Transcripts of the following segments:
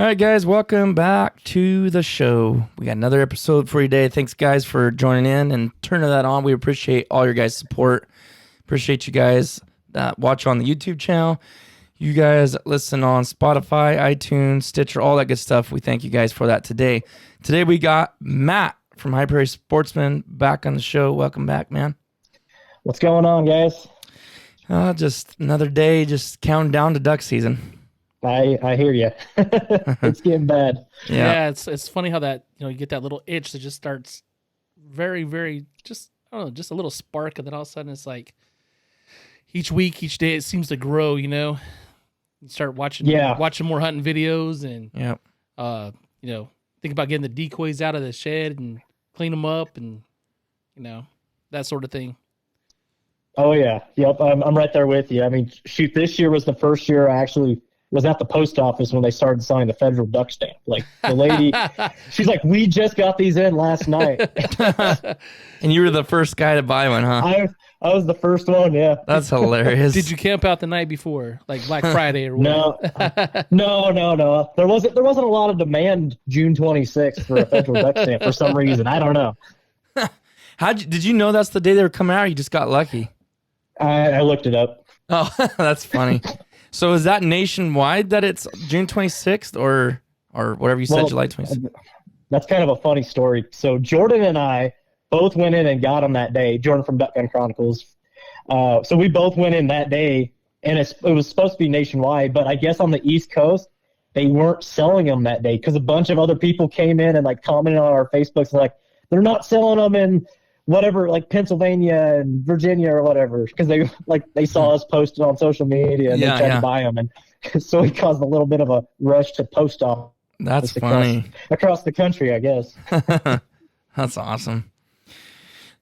All right, guys, welcome back to the show. We got another episode for you today. Thanks, guys, for joining in and turning that on. We appreciate all your guys' support. Appreciate you guys that watch on the YouTube channel. You guys listen on Spotify, iTunes, Stitcher, all that good stuff. We thank you guys for that today. Today we got Matt from High Prairie Sportsmen back on the show. Welcome back, man. What's going on, guys? Just another day, just counting down to duck season. I hear you. It's getting bad. Yeah, it's funny how that, you get that little itch that just starts very, very, just, I don't know, just a little spark, and then all of a sudden it's like each week, each day it seems to grow, You start watching more hunting videos and, think about getting the decoys out of the shed and clean them up and, that sort of thing. Oh, yeah. Yep, I'm right there with you. I mean, shoot, this year was the first year I actually was at the post office when they started selling the federal duck stamp. Like, the lady, she's like, we just got these in last night. And you were the first guy to buy one, huh? I was the first one, yeah. That's hilarious. Did you camp out the night before, like Black Friday or whatever? No. There wasn't a lot of demand June 26th for a federal duck stamp for some reason. I don't know. Did you know that's the day they were coming out, or you just got lucky? I looked it up. Oh, that's funny. So is that nationwide that it's June 26th or whatever you said, July 26th? That's kind of a funny story. So Jordan and I both went in and got them that day. Jordan from Duck Gun Chronicles. So we both went in that day, and it was supposed to be nationwide, but I guess on the East Coast, they weren't selling them that day because a bunch of other people came in and like commented on our Facebooks and like, they're not selling them in whatever, like Pennsylvania and Virginia or whatever, because they saw us posted on social media and they tried to buy them, and so it caused a little bit of a rush to post off. That's funny. Across the country, I guess. That's awesome.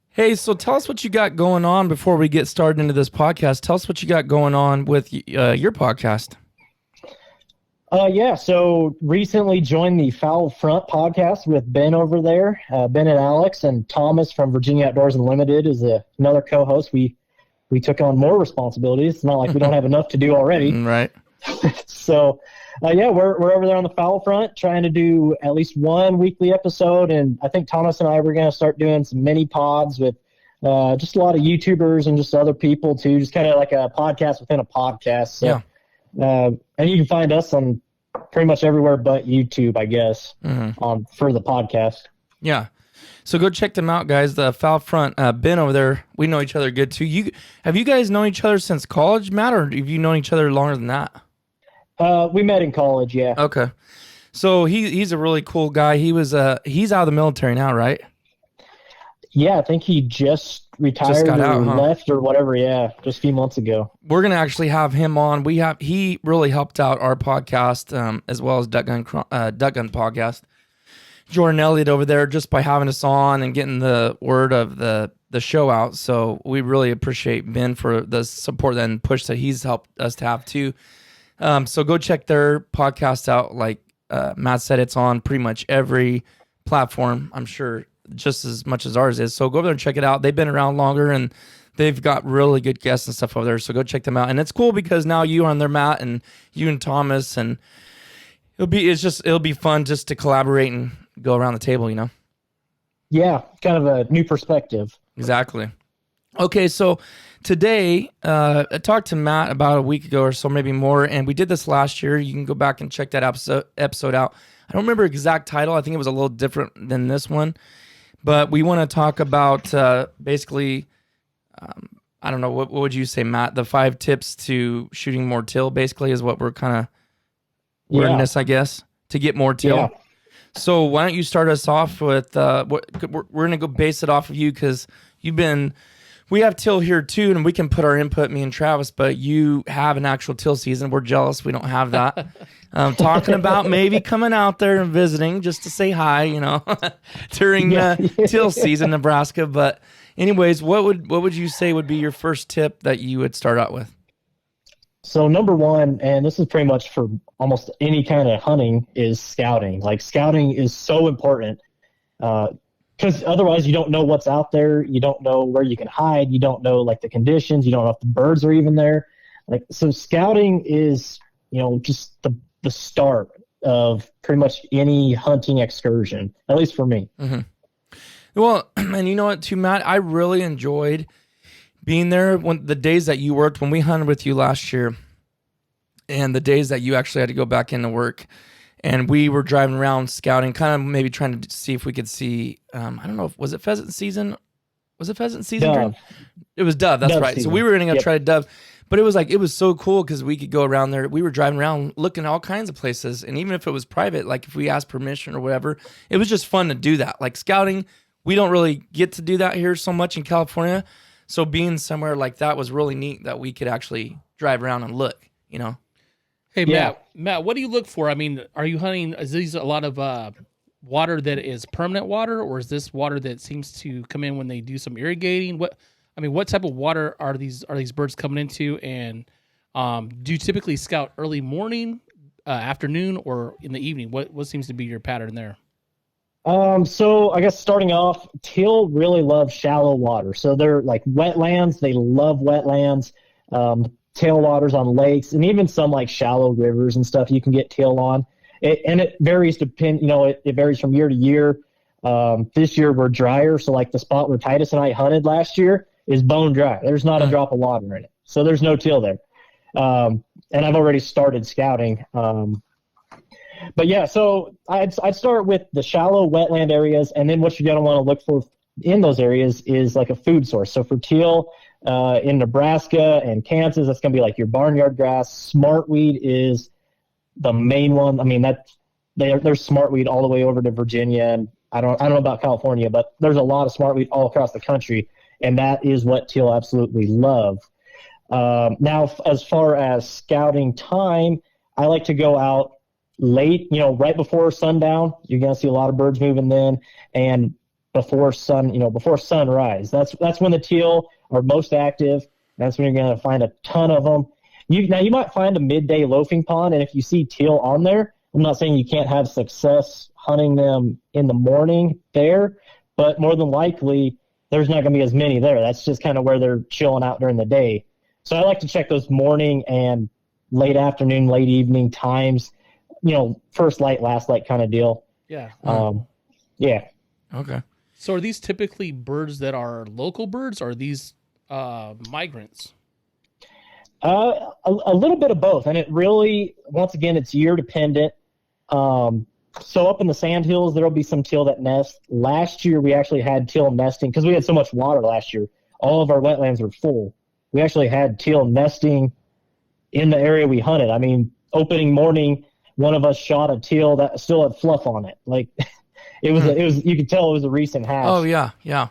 Hey, so tell us what you got going on before we get started into this podcast. Tell us what you got going on with your podcast. So recently joined the Foul Front podcast with Ben over there. Ben and Alex, and Thomas from Virginia Outdoors Unlimited is another co-host. We took on more responsibilities. It's not like we don't have enough to do already. Right. So, we're over there on the Foul Front trying to do at least one weekly episode, and I think Thomas and I were going to start doing some mini pods with just a lot of YouTubers and just other people too, just kind of like a podcast within a podcast. So, yeah. And you can find us on pretty much everywhere but YouTube, I guess, for the podcast. Yeah. So go check them out, guys. The Foul Front, Ben over there, we know each other good too. Have you guys known each other since college, Matt, or have you known each other longer than that? We met in college, yeah. Okay. So he's a really cool guy. He's out of the military now, right? Yeah, I think he just retired left or whatever, just a few months ago. We're going to actually have him on. He really helped out our podcast as well as Duck Gun Podcast. Jordan Elliott over there just by having us on and getting the word of the show out. So we really appreciate Ben for the support and push that he's helped us to have too. So go check their podcast out. Like Matt said, it's on pretty much every platform, I'm sure, just as much as ours is. So go over there and check it out. They've been around longer and they've got really good guests and stuff over there. So go check them out. And it's cool because now you are on there, Matt, and you and Thomas, and it'll be fun just to collaborate and go around the table, Yeah, kind of a new perspective. Exactly. Okay, so today I talked to Matt about a week ago or so, maybe more, and we did this last year. You can go back and check that episode out. I don't remember exact title. I think it was a little different than this one. But we want to talk about basically, I don't know, what would you say, Matt? The 5 tips to shooting more teal, basically, is what we're kind of in this, I guess, to get more teal. Yeah. So why don't you start us off with, we're going to go base it off of you because we have teal here too, and we can put our input, me and Travis, but you have an actual teal season. We're jealous. We don't have that. Talking about maybe coming out there and visiting just to say hi, during teal season, Nebraska. But anyways, what would you say would be your first tip that you would start out with? So number one, and this is pretty much for almost any kind of hunting, is scouting. Like, scouting is so important because otherwise you don't know what's out there. You don't know where you can hide. You don't know like the conditions. You don't know if the birds are even there. Like, so scouting is, just the start of pretty much any hunting excursion, at least for me. Mm-hmm. Well, and you know what, too, Matt, I really enjoyed being there when the days that you worked, when we hunted with you last year, and the days that you actually had to go back into work, and we were driving around scouting, kind of maybe trying to see if we could see, I don't know, was it pheasant season? Was it pheasant season? Dove. It was dove, that's Dove right. season. So we were going to Yep. try to dove, but it was so cool because we could go around there. We were driving around looking at all kinds of places, and even if it was private, like if we asked permission or whatever, it was just fun to do that. Like scouting, we don't really get to do that here so much in California. So being somewhere like that was really neat that we could actually drive around and look, you know? Hey, Yeah. Matt, what do you look for? I mean, are you hunting, is these a lot of water that is permanent water, or is this water that seems to come in when they do some irrigating? What type of water are these birds coming into? And do you typically scout early morning, afternoon, or in the evening? What seems to be your pattern there? So I guess starting off, teal really love shallow water. So they're like wetlands. They love wetlands, tailwaters on lakes, and even some like shallow rivers and stuff you can get teal on. It varies it varies from year to year. This year we're drier. So like the spot where Titus and I hunted last year is bone dry. There's not a drop of water in it. So there's no teal there. And I've already started scouting. But yeah, so I'd start with the shallow wetland areas, and then what you're going to want to look for in those areas is like a food source. So for teal in Nebraska and Kansas, that's going to be like your barnyard grass. Smartweed is the main one. I mean, there's smartweed all the way over to Virginia, and I don't know about California, but there's a lot of smartweed all across the country, and that is what teal absolutely love. Now, as far as scouting time, I like to go out late, right before sundown. You're going to see a lot of birds moving then, and before sunrise. That's when the teal are most active. That's when you're going to find a ton of them. You might find a midday loafing pond, and if you see teal on there, I'm not saying you can't have success hunting them in the morning there, but more than likely there's not going to be as many there. That's just kind of where they're chilling out during the day. So I like to check those morning and late afternoon, late evening times. First light, last light kind of deal. Yeah. Yeah. Okay. So are these typically birds that are local birds, or are these migrants? A little bit of both. And it really, once again, it's year dependent. So up in the sandhills, there'll be some teal that nest. Last year, we actually had teal nesting because we had so much water last year. All of our wetlands were full. We actually had teal nesting in the area we hunted. I mean, opening morning, one of us shot a teal that still had fluff on it. Like it was, you could tell it was a recent hatch. Oh yeah. Yeah.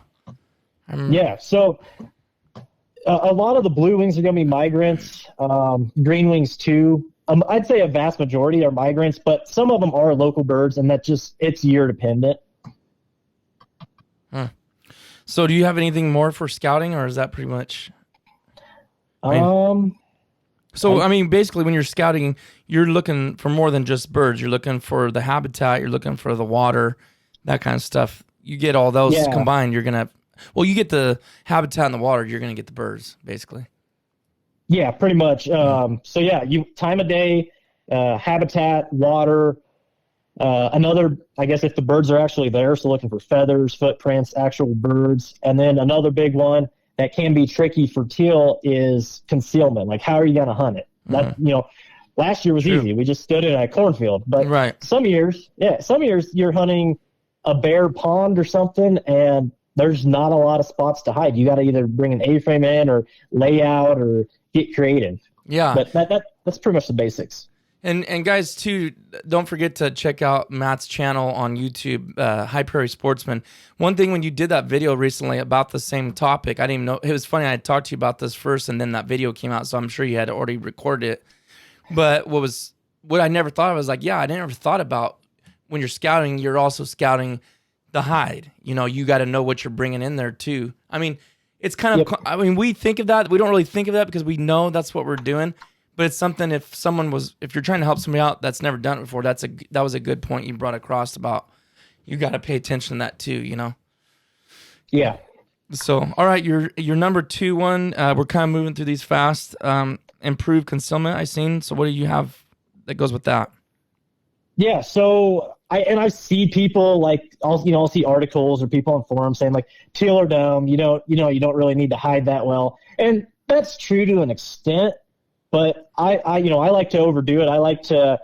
So a lot of the blue wings are going to be migrants, green wings too. I'd say a vast majority are migrants, but some of them are local birds, and it's year dependent. So do you have anything more for scouting, or is that pretty much? Basically, when you're scouting, you're looking for more than just birds. You're looking for the habitat. You're looking for the water, that kind of stuff. You get all those combined, you get the habitat and the water. You're gonna get the birds, basically. Yeah, pretty much. You time of day, habitat, water. I guess if the birds are actually there, so looking for feathers, footprints, actual birds, and then another big one that can be tricky for teal is concealment. Like, how are you going to hunt it? Last year was easy. We just stood in a cornfield. But some years you're hunting a bare pond or something, and there's not a lot of spots to hide. You got to either bring an A-frame in or lay out or get creative. Yeah. But that's pretty much the basics. And guys, too, don't forget to check out Matt's channel on YouTube, High Prairie Sportsmen. One thing, when you did that video recently about the same topic, I didn't even know. It was funny. I had talked to you about this first, and then that video came out, so I'm sure you had already recorded it. But what I never thought of was like, I never thought about when you're scouting, you're also scouting the hide. You got to know what you're bringing in there, too. I mean, it's kind of, we think of that. We don't really think of that because we know that's what we're doing. But it's something, if you're trying to help somebody out that's never done it before, that was a good point you brought across about you got to pay attention to that too, Yeah. So, all right, your number 2 one, we're kind of moving through these fast. Improved concealment, I seen. So what do you have that goes with that? Yeah, so I see people like I'll see articles or people on forums saying like teal or dome, you don't really need to hide that well, and that's true to an extent. But I like to overdo it. I like to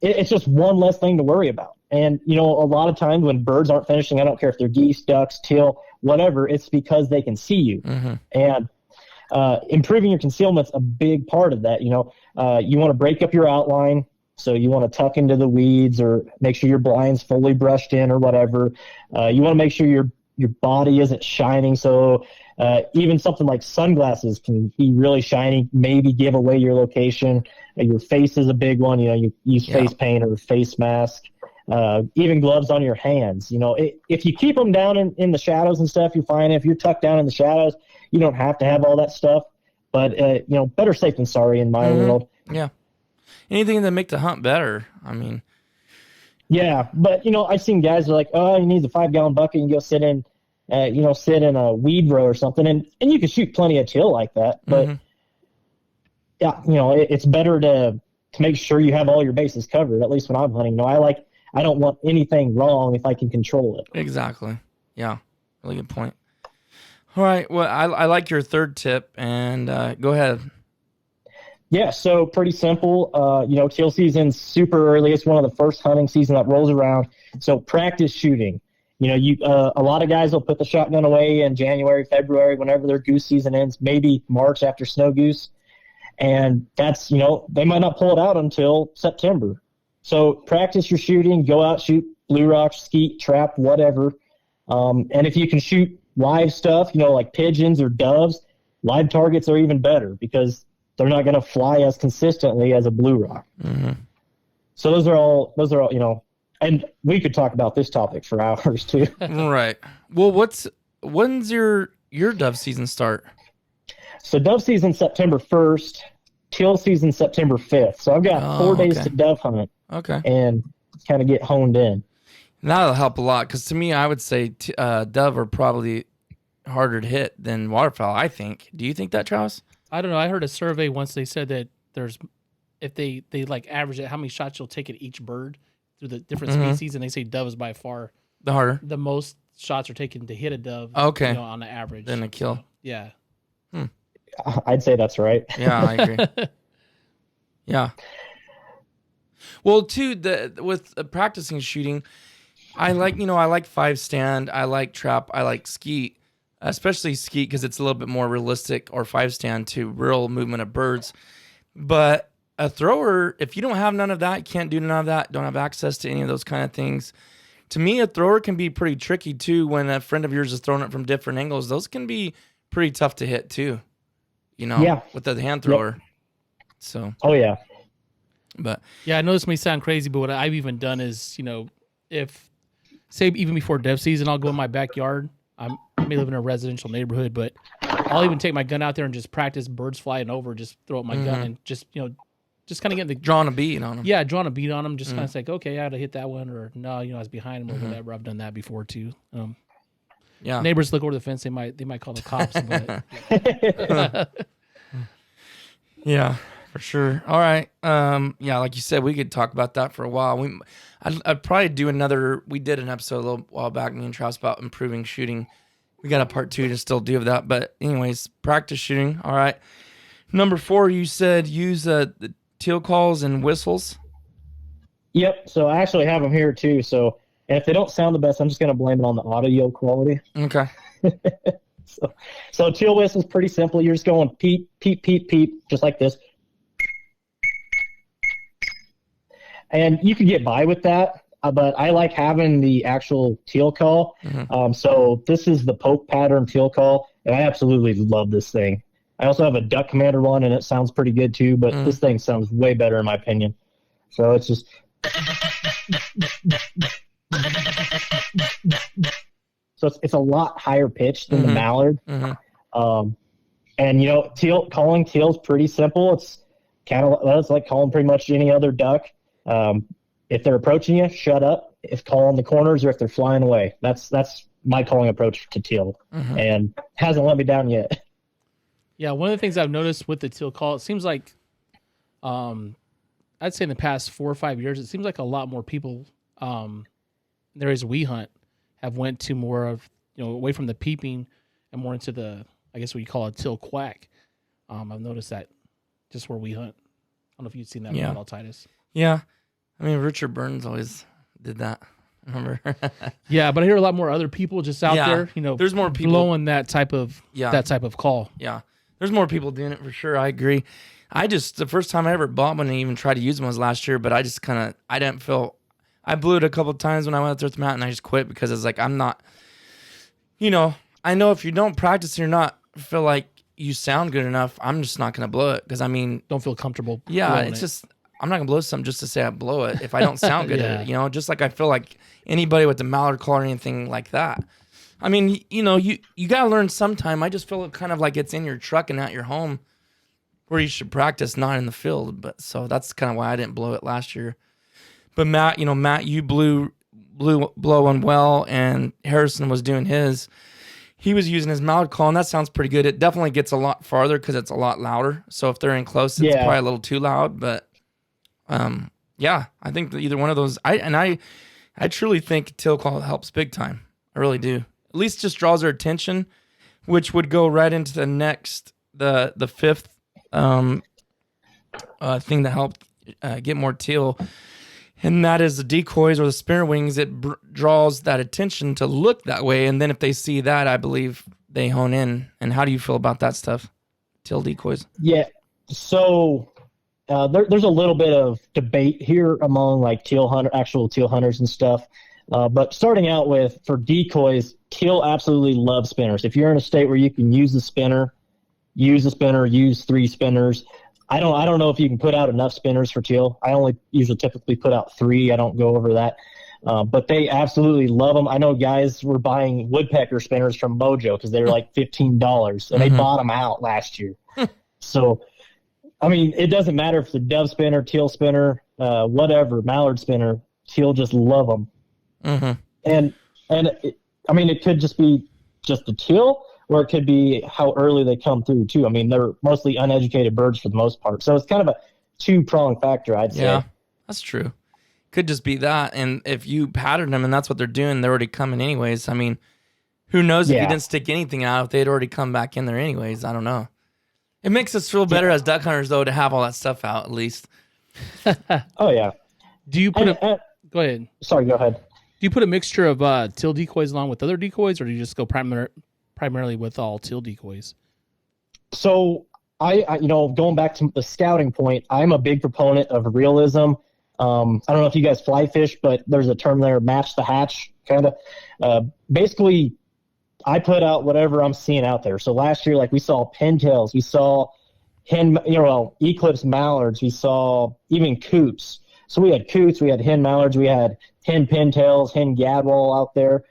it's just one less thing to worry about. And a lot of times when birds aren't finishing, I don't care if they're geese, ducks, teal, whatever, it's because they can see you. Mm-hmm. And improving your concealment's a big part of that. You want to break up your outline. So you want to tuck into the weeds or make sure your blind's fully brushed in or whatever. You want to make sure your body isn't shining. So even something like sunglasses can be really shiny, maybe give away your location. Your face is a big one. You use face paint or face mask. Even gloves on your hands. If you keep them down in the shadows and stuff, you're fine. If you're tucked down in the shadows, you don't have to have all that stuff. But, better safe than sorry in my world. Yeah. Anything to make the hunt better. I mean. Yeah, but, I've seen guys are like, oh, you need a 5-gallon bucket and go sit in a weed row or something. And you can shoot plenty of teal like that. But, it's better to make sure you have all your bases covered, at least when I'm hunting. I don't want anything wrong if I can control it. Exactly. Yeah. Really good point. All right. Well, I like your third tip, and go ahead. Yeah, so pretty simple. Teal season's super early. It's one of the first hunting season that rolls around. So practice shooting. A lot of guys will put the shotgun away in January, February, whenever their goose season ends, maybe March after snow goose. And that's, they might not pull it out until September. So practice your shooting, go out, shoot blue rock, skeet, trap, whatever. And if you can shoot live stuff, like pigeons or doves, live targets are even better because they're not going to fly as consistently as a blue rock. Mm-hmm. So those are all, and we could talk about this topic for hours too. Right. Well, when's your dove season start? So dove season September 1st, teal season September 5th. So I've got 4 days to dove hunt. Okay. And kind of get honed in. That'll help a lot because to me, I would say dove are probably harder to hit than waterfowl, I think. Do you think that, Travis? I don't know. I heard a survey once. They said that if they like average it, how many shots you'll take at each bird through the different species, and they say dove is by far the harder. The most shots are taken to hit a dove. Okay. On the average. Than a kill. So, yeah. I'd say that's right. Yeah, I agree. Yeah. Well, too, with practicing shooting, I like 5-stand, I like trap, I like skeet, especially skeet because it's a little bit more realistic, or 5-stand to real movement of birds. But a thrower, if you don't have none of that, you can't do none of that, don't have access to any of those kind of things. To me, a thrower can be pretty tricky too. When a friend of yours is throwing it from different angles, those can be pretty tough to hit too. With the hand thrower. Yep. So. Oh yeah. But yeah, I know this may sound crazy, but what I've even done is, if say even before dove season, I'll go in my backyard. I may live in a residential neighborhood, but I'll even take my gun out there and just practice birds flying over, just throw up my gun and just kind of get drawing a bead on them. Yeah, drawing a bead on them. Just kind of like, okay, I had to hit that one, or no, I was behind them or whatever. I've done that before too. Yeah. Neighbors look over the fence. They might call the cops. But yeah, for sure. All right. Yeah, like you said, we could talk about that for a while. I'd probably do another. We did an episode a little while back, me and Travis, about improving shooting. We got a part 2 to still do of that. But anyways, practice shooting. All right. Number 4, you said use the teal calls and whistles. Yep. So I actually have them here too. So if they don't sound the best, I'm just going to blame it on the audio quality. Okay. So teal whistle is pretty simple. You're just going peep, peep, peep, peep, just like this. And you can get by with that, but I like having the actual teal call. So this is the poke pattern teal call, and I absolutely love this thing. I also have a duck commander one, and it sounds pretty good too, but this thing sounds way better in my opinion. So it's just... So it's a lot higher pitched than the mallard. And, calling teal's pretty simple. It's it's like calling pretty much any other duck. If they're approaching you, shut up. If calling the corners or if they're flying away, that's my calling approach to teal, and hasn't let me down yet. Yeah, one of the things I've noticed with the teal call, it seems like I'd say in the past 4 or 5 years, it seems like a lot more people, there is we hunt, have went to more of, away from the peeping and more into the, I guess what you call a teal quack. I've noticed that just where we hunt. I don't know if you've seen that at all, Titus. Yeah. I mean, Richard Burns always did that. Remember? Yeah, but I hear a lot more other people just out there, there's more people blowing that type of call. Yeah. There's more people doing it for sure. I agree. The first time I ever bought one and even tried to use one was last year, but I just I blew it a couple of times when I went out there with Matt and I just quit because it's like, I'm not, I know if you don't practice and you're not feel like you sound good enough, I'm just not going to blow it. Cause I mean, don't feel comfortable. Yeah. It's just, I'm not gonna blow something just to say I blow it if I don't sound good at it, just like I feel like anybody with the mallard call or anything like that. I mean, you gotta learn sometime. I just feel it kind of like it's in your truck and not your home where you should practice, not in the field. But so that's kind of why I didn't blow it last year. But Matt, you blow one well, and Harrison was doing his. He was using his mallard call, and that sounds pretty good. It definitely gets a lot farther because it's a lot louder. So if they're in close, it's probably a little too loud, but I think that either one of those, I truly think Teal Call helps big time. I really do. At least just draws their attention, which would go right into the next, the fifth thing that helped get more teal, and that is the decoys or the spinner wings. It draws that attention to look that way, and then if they see that, I believe they hone in. And how do you feel about that stuff, teal decoys? Yeah, so there's a little bit of debate here among like actual teal hunters and stuff. But starting out with, for decoys, teal absolutely love spinners. If you're in a state where you can use the spinner, use 3 spinners. I don't know if you can put out enough spinners for teal. I only usually typically put out 3. I don't go over that. But they absolutely love them. I know guys were buying woodpecker spinners from Mojo because they were like $15, and they bought them out last year. So, I mean, it doesn't matter if it's a dove spinner, teal spinner, whatever, mallard spinner, teal just love them. And it could just be just the teal, or it could be how early they come through too. I mean, they're mostly uneducated birds for the most part. So it's kind of a 2-pronged factor, I'd say. Yeah, that's true. Could just be that. And if you pattern them and that's what they're doing, they're already coming anyways. I mean, who knows if you didn't stick anything out, if they'd already come back in there anyways. I don't know. It makes us feel better as duck hunters, though, to have all that stuff out at least. Oh, yeah. Do you put go ahead. Sorry, go ahead. Do you put a mixture of teal decoys along with other decoys, or do you just go primarily with all teal decoys? So I going back to the scouting point, I'm a big proponent of realism. I don't know if you guys fly fish, but there's a term there, match the hatch, kind of. Basically, I put out whatever I'm seeing out there. So last year, like, we saw pintails, we saw eclipse mallards, we saw even coots. So we had coots, we had hen mallards, we had hen pintails, hen gadwall out there,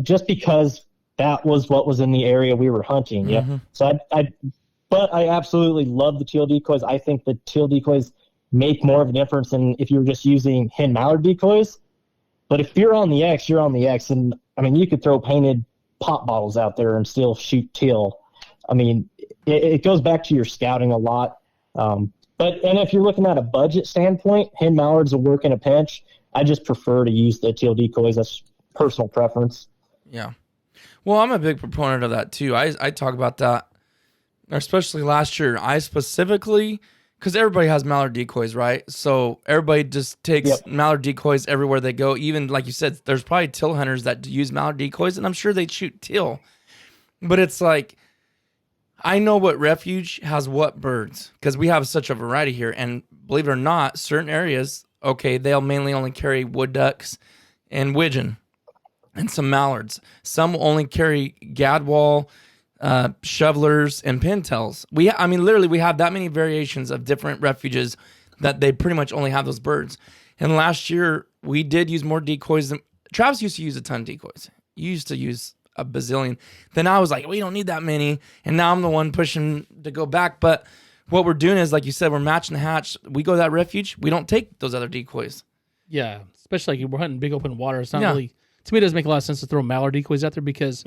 just because that was what was in the area we were hunting. Yeah. So but I absolutely love the teal decoys. I think the teal decoys make more of a difference than if you were just using hen mallard decoys. But if you're on the X, you're on the X. And I mean, you could throw painted pop bottles out there and still shoot teal. I mean, it goes back to your scouting a lot. And if you're looking at a budget standpoint, hen mallards will work in a pinch. I just prefer to use the teal decoys. That's personal preference. Yeah. Well, I'm a big proponent of that too. I talk about that, especially last year. I specifically, because everybody has mallard decoys, right? So everybody just takes mallard decoys everywhere they go. Even like you said, there's probably teal hunters that use mallard decoys, and I'm sure they shoot teal. But it's like, I know what refuge has what birds, because we have such a variety here. And believe it or not, certain areas, they'll mainly only carry wood ducks and widgeon and some mallards. Some only carry gadwall, shovelers, and pintails. Literally, we have that many variations of different refuges that they pretty much only have those birds. And last year, we did use more decoys than Travis used to use a ton of decoys. You used to use a bazillion. Then I was like, we don't need that many. And now I'm the one pushing to go back. But what we're doing is, like you said, we're matching the hatch. We go to that refuge. We don't take those other decoys. Yeah, especially like we're hunting big open water. It's not really, to me, it doesn't make a lot of sense to throw mallard decoys out there because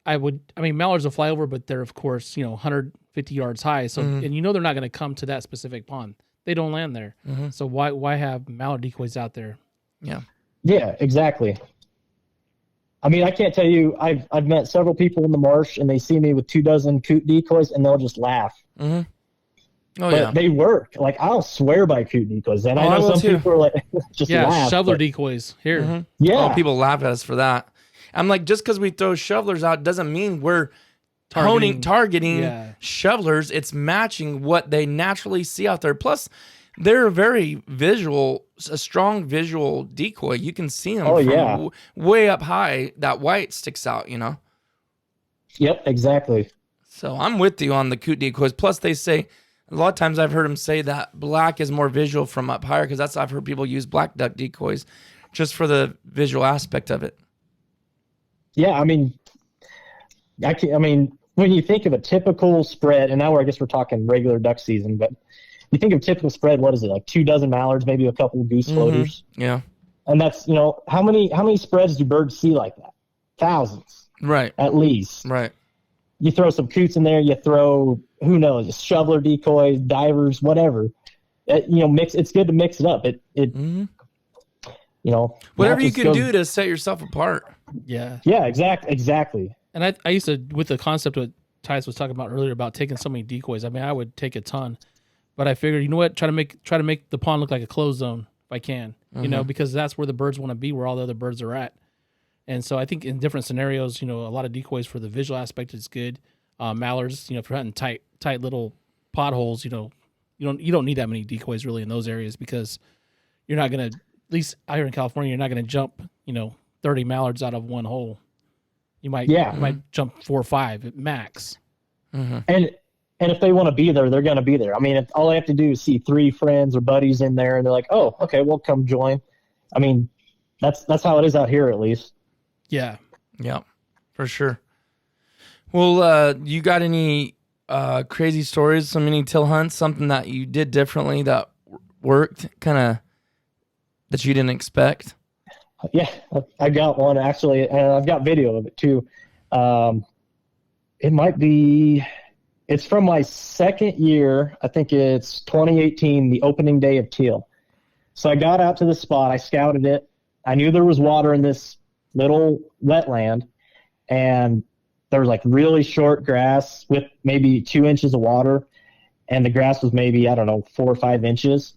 mallards will fly over, but they're, of course, 150 yards high. So, and they're not going to come to that specific pond. They don't land there. Mm-hmm. So why have mallard decoys out there? Yeah. Yeah, exactly. I mean, I can't tell you. I've met several people in the marsh, and they see me with 24 coot decoys, and they'll just laugh. Mm-hmm. Oh, But yeah. they work. Like, I'll swear by coot decoys, and I know some people are like, just laugh. Shoveler decoys here. Mm-hmm. Yeah. Oh, people laugh at us for that. I'm like, just because we throw shovelers out doesn't mean we're targeting shovelers. It's matching what they naturally see out there. Plus, they're a strong visual decoy. You can see them from way up high. That white sticks out, you know? Yep, exactly. So I'm with you on the coot decoys. Plus, they say, a lot of times I've heard them say that black is more visual from up higher, because I've heard people use black duck decoys just for the visual aspect of it. Yeah, I mean, when you think of a typical spread, and now I guess we're talking regular duck season, but you think of typical spread, what is it, like 24 mallards, maybe a couple of goose floaters? Yeah. And that's, how many spreads do birds see like that? Thousands. Right. At least. Right. You throw some coots in there, you throw, who knows, shoveler decoys, divers, whatever. It's good to mix it up. Whatever you can do to set yourself apart. Yeah. Yeah, exactly. And I used to, with the concept what Tyus was talking about earlier about taking so many decoys. I mean, I would take a ton, but I figured, you know what, try to make the pond look like a closed zone if I can, because that's where the birds want to be, where all the other birds are at. And so I think in different scenarios, a lot of decoys for the visual aspect is good. Mallards, if you're hunting tight little potholes, you don't need that many decoys really in those areas, because you're not gonna, at least out here in California, you're not gonna jump 30 mallards out of one hole. You might jump 4 or 5 at max. Mm-hmm. And if they want to be there, they're going to be there. I mean, if all I have to do is see 3 friends or buddies in there, and they're like, "Oh, okay, we'll come join." I mean, that's how it is out here, at least. Yeah, for sure. Well, you got any crazy stories? Some many teal hunts, something that you did differently that worked, kind of that you didn't expect? Yeah, I got one actually, and I've got video of it too. It's from my second year. I think it's 2018, the opening day of teal. So I got out to the spot. I scouted it. I knew there was water in this little wetland, and there was like really short grass with maybe 2 inches of water, and the grass was maybe, 4 or 5 inches.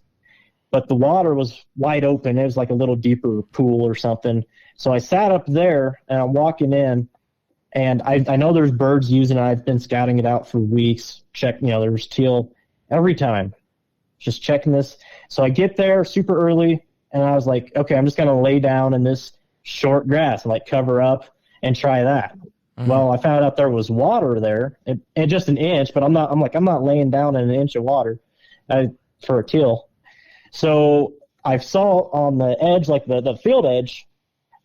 But the water was wide open. It was like a little deeper pool or something. So I sat up there, and I'm walking in, and I know there's birds using it. I've been scouting it out for weeks. There's teal every time. Just checking this. So I get there super early, and I was like, okay, I'm just going to lay down in this short grass and cover up and try that. Mm-hmm. Well, I found out there was water there, and just an inch, but I'm not laying down in an inch of water for a teal. So I saw on the edge, like the field edge,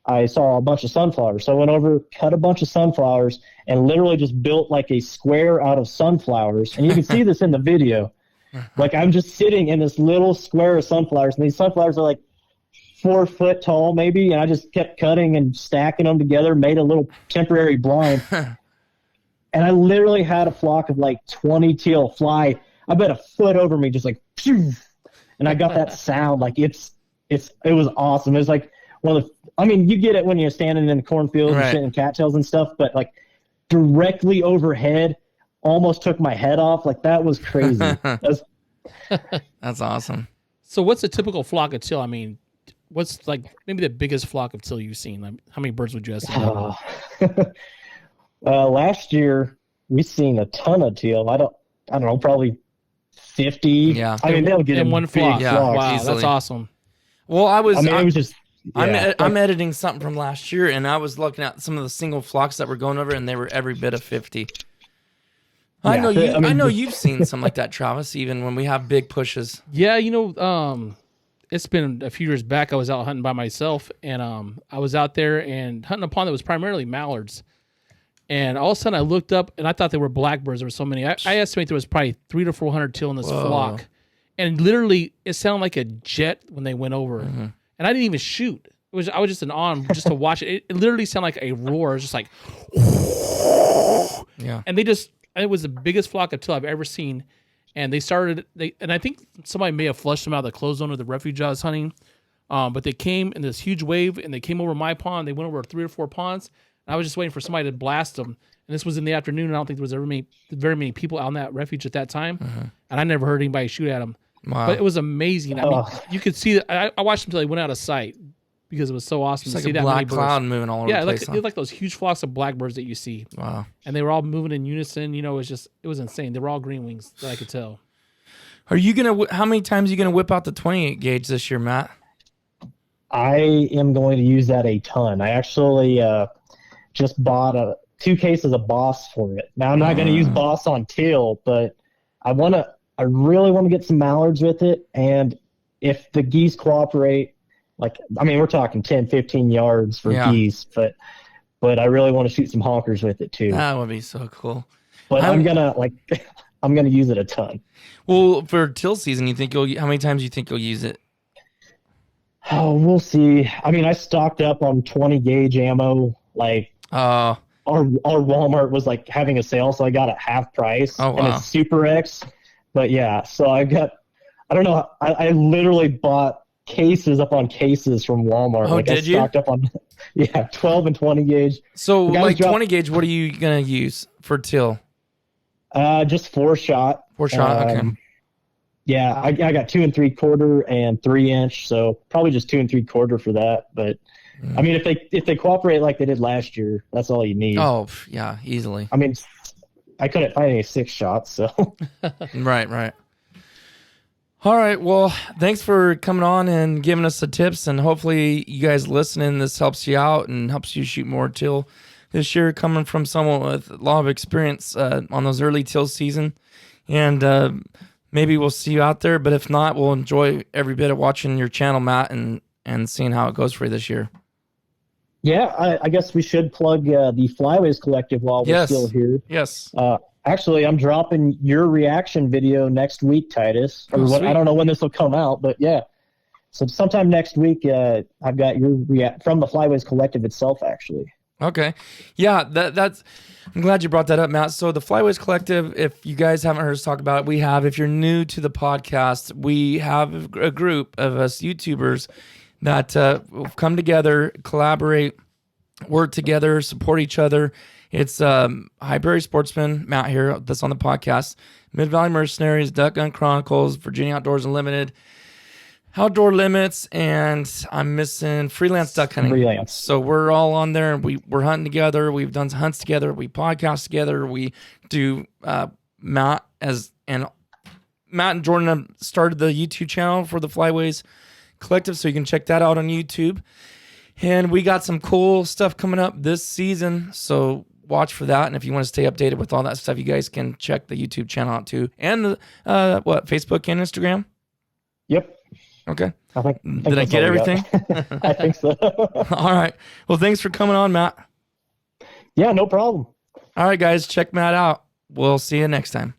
I saw a bunch of sunflowers. So I went over, cut a bunch of sunflowers, and literally just built like a square out of sunflowers. And you can see this in the video. Like, I'm just sitting in this little square of sunflowers, and these sunflowers are like 4 foot tall maybe, and I just kept cutting and stacking them together, made a little temporary blind. And I literally had a flock of like 20 teal fly, I bet a foot over me, just like, phew. And I got that sound, like it was awesome. It was like you get it when you're standing in the cornfield and shitting cattails and stuff, but like directly overhead, almost took my head off. Like, that was crazy. That's awesome. So what's a typical flock of teal? I mean, what's like maybe the biggest flock of teal you've seen? Like, how many birds would you estimate? Last year we seen a ton of teal. I don't know, probably 50. Yeah. I mean, they'll get in one flock. Yeah. Wow, Easily. that's awesome. Well, it was just. Yeah. I'm editing something from last year, and I was looking at some of the single flocks that were going over, and they were every bit of 50. I know you've seen something like that, Travis, even when we have big pushes. Yeah, it's been a few years back. I was out hunting by myself, and I was out there and hunting a pond that was primarily mallards. And all of a sudden I looked up, and I thought they were blackbirds. There were so many. I estimate there was probably 300 to 400 teal in this flock. And literally, it sounded like a jet when they went over. Mm-hmm. And I didn't even shoot. I was just an on just to watch it. It literally sounded like a roar. It was just like, yeah. and it was the biggest flock of teal I've ever seen. and and I think somebody may have flushed them out of the closed zone of the refuge I was hunting. But they came in this huge wave, and they came over my pond. They went over 3 or 4 ponds. And I was just waiting for somebody to blast them. And this was in the afternoon, and I don't think there was very many people out in that refuge at that time. And I never heard anybody shoot at them. Wow. But it was amazing. I mean, you could see that. I watched them until they went out of sight because it was so awesome It's to like see a that many black birds. cloud moving all over the place. It was like those huge flocks of blackbirds that you see. Wow. And they were all moving in unison. It was insane. They were all green wings that I could tell. Are you going to, how many times are you going to whip out the 28 gauge this year, Matt? I am going to use that a ton. I actually just bought 2 cases of Boss for it. Now I'm not going to use Boss on teal, but I really want to get some mallards with it. And if the geese cooperate, we're talking 10, 15 yards for geese, but I really want to shoot some honkers with it too. That would be so cool. But I'm gonna use it a ton. Well, for teal season, how many times do you think you'll use it? Oh, we'll see. I mean, I stocked up on 20 gauge ammo. Our Walmart was having a sale, so I got it half price. Oh, wow. And it's Super X. But yeah, so I don't know. I literally bought cases upon cases from Walmart. Oh, did you? I stocked up on 12 and 20 gauge. So 20 gauge, what are you gonna use for teal? Just 4-shot. 4-shot. Okay. Yeah, I got 2 3/4 and 3-inch, so probably just 2 3/4 for that. But I mean, if they cooperate like they did last year, that's all you need. Oh yeah, easily. I mean, I couldn't find any 6 shots, so. Right. All right. Well, thanks for coming on and giving us the tips, and hopefully you guys listening, this helps you out and helps you shoot more teal this year, coming from someone with a lot of experience on those early teal season. And maybe we'll see you out there, but if not, we'll enjoy every bit of watching your channel, Matt, and seeing how it goes for you this year. Yeah, I guess we should plug the Flyways Collective while we're still here. Yes. Actually, I'm dropping your reaction video next week, Titus. I don't know when this will come out, but yeah. So sometime next week, I've got your from the Flyways Collective itself, actually. Okay. Yeah, that's I'm glad you brought that up, Matt. So the Flyways Collective, if you guys haven't heard us talk about it, if you're new to the podcast, we have a group of us YouTubers that come together, collaborate, work together, support each other. It's High Prairie Sportsmen, Matt here, that's on the podcast, Mid-Valley Mercenaries, Duck Gun Chronicles, Virginia Outdoors Unlimited, Outdoor Limits, and I'm missing Freelance Duck Hunting. Freelance. So we're all on there, and we're hunting together. We've done hunts together. We podcast together. We do Matt and Jordan have started the YouTube channel for the Flyways Collective, so you can check that out on YouTube. And we got some cool stuff coming up this season, so watch for that. And if you want to stay updated with all that stuff, you guys can check the YouTube channel out too, and the Facebook and Instagram. Yep. Okay. Did I get everything? I think so. All right. Well, thanks for coming on, Matt. Yeah, no problem. All right, guys, check Matt out. We'll see you next time.